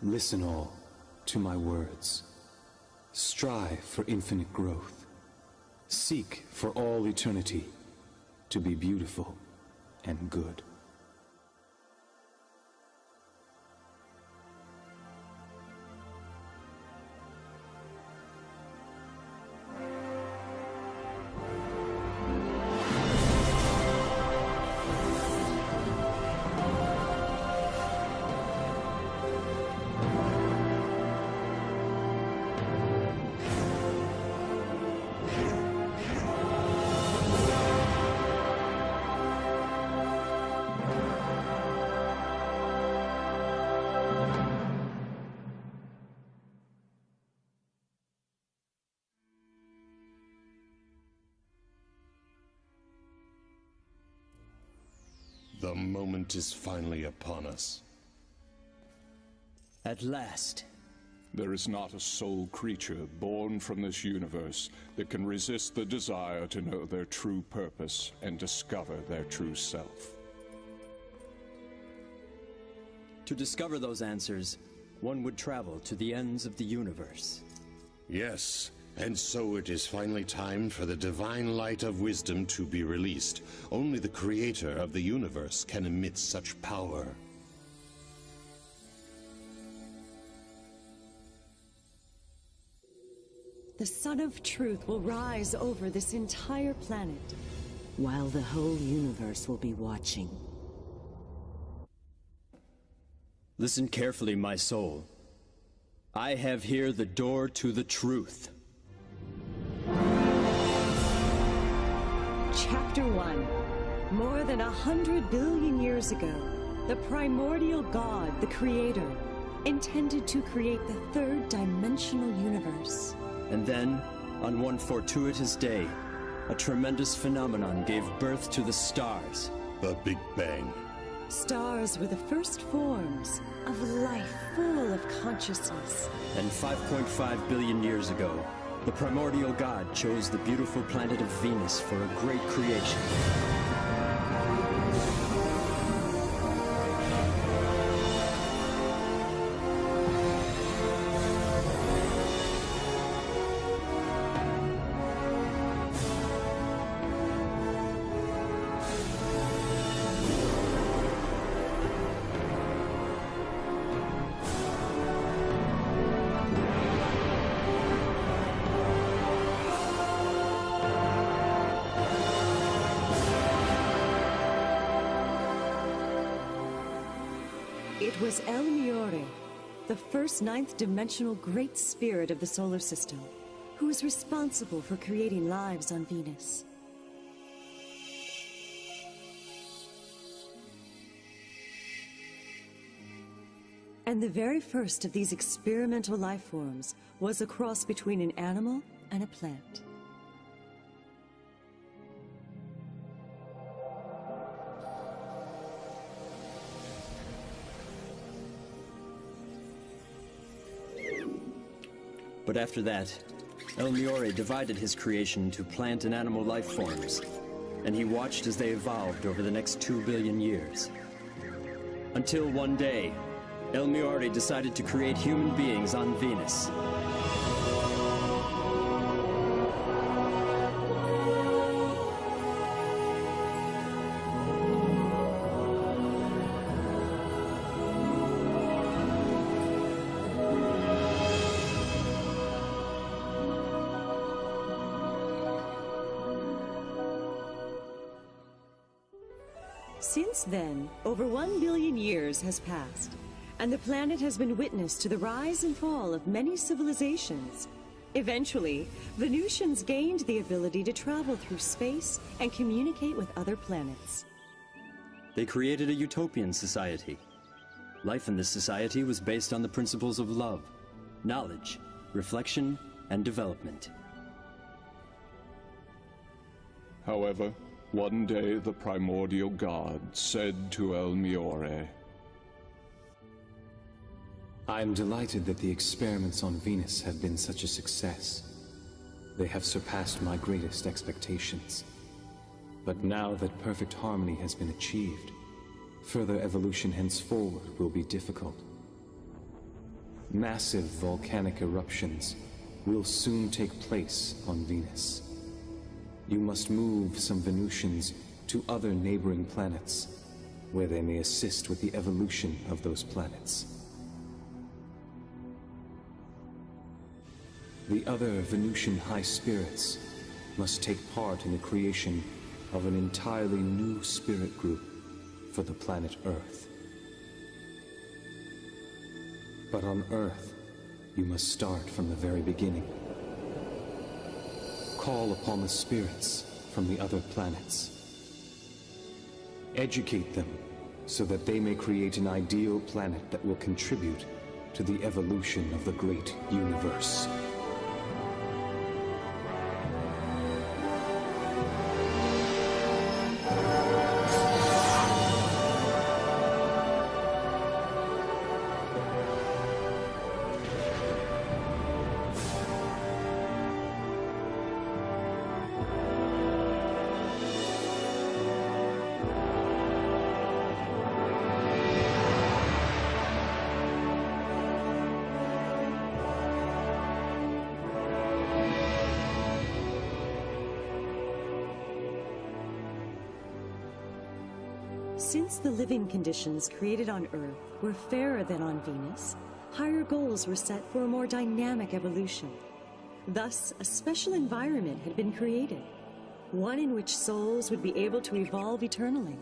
Listen all to my words. Strive for infinite growth. Seek for all eternity to be beautiful and good. The moment is finally upon us. At last. There is not a soul creature born from this universe that can resist the desire to know their true purpose and discover their true self. To discover those answers, one would travel to the ends of the universe. Yes, and so it is finally time for the divine light of wisdom to be released. Only the creator of the universe can emit such power. The Sun of Truth will rise over this entire planet, while the whole universe will be watching. Listen carefully, my soul. I have here the door to the truth. Chapter 1. More than 100 billion years ago, the primordial God, the Creator, intended to create the third dimensional universe. And then, on one fortuitous day, a tremendous phenomenon gave birth to the stars. The Big Bang. Stars were the first forms of life full of consciousness. And 5.5 billion years ago, the primordial God chose the beautiful planet of Venus for a great creation. It was El Miore, the first ninth-dimensional great spirit of the solar system, who was responsible for creating lives on Venus. And the very first of these experimental life forms was a cross between an animal and a plant. But after that, El Miore divided his creation into plant and animal life forms, and he watched as they evolved over the next 2 billion years. Until one day, El Miore decided to create human beings on Venus. Since then, over 1 billion years has passed, and the planet has been witness to the rise and fall of many civilizations. Eventually, Venusians gained the ability to travel through space and communicate with other planets. They created a utopian society. Life in this society was based on the principles of love, knowledge, reflection, and development. However, one day the primordial God said to El Miore, I am delighted that the experiments on Venus have been such a success. They have surpassed my greatest expectations. But now that perfect harmony has been achieved, further evolution henceforward will be difficult. Massive volcanic eruptions will soon take place on Venus. You must move some Venusians to other neighboring planets, where they may assist with the evolution of those planets. The other Venusian high spirits must take part in the creation of an entirely new spirit group for the planet Earth. But on Earth, you must start from the very beginning. Call upon the spirits from the other planets. Educate them so that they may create an ideal planet that will contribute to the evolution of the great universe. Since the living conditions created on Earth were fairer than on Venus, higher goals were set for a more dynamic evolution. Thus, a special environment had been created, one in which souls would be able to evolve eternally.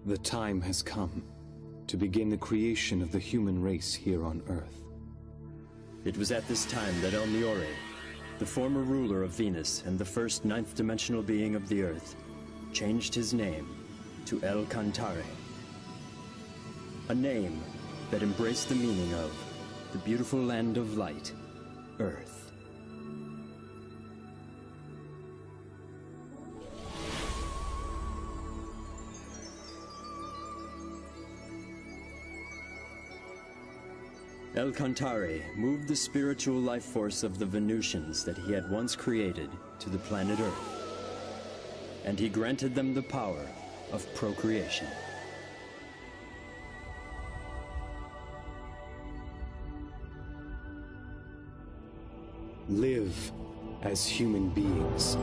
The time has come to begin the creation of the human race here on Earth. It was at this time that El Niore, the former ruler of Venus and the first ninth-dimensional being of the Earth, changed his name to El Cantare. A name that embraced the meaning of the beautiful land of light, Earth. El Cantare moved the spiritual life force of the Venusians that he had once created to the planet Earth, and he granted them the power of procreation. Live as human beings.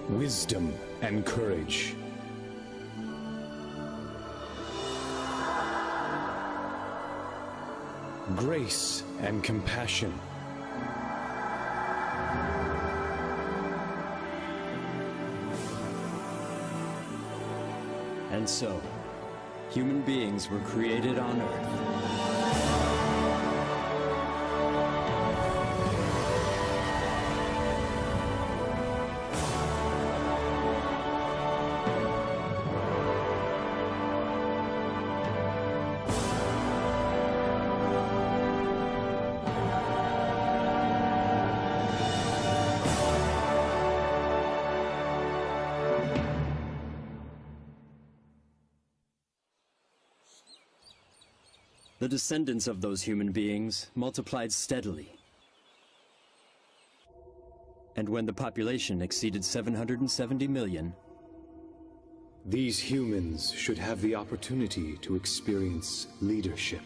Wisdom and courage. Grace and compassion. And so, human beings were created on Earth. The descendants of those human beings multiplied steadily. And when the population exceeded 770 million, these humans should have the opportunity to experience leadership.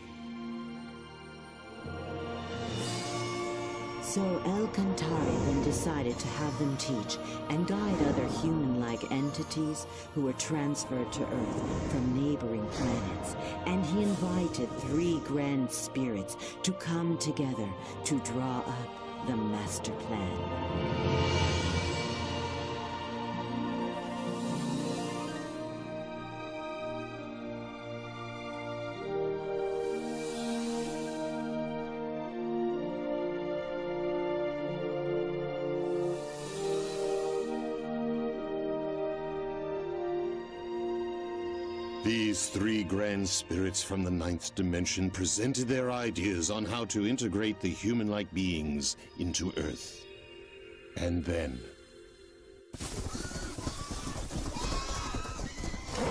So El Cantari then decided to have them teach and guide other human-like entities who were transferred to Earth from neighboring planets. And he invited 3 grand spirits to come together to draw up the master plan. These 3 grand spirits from the 9th dimension presented their ideas on how to integrate the human-like beings into Earth. And then,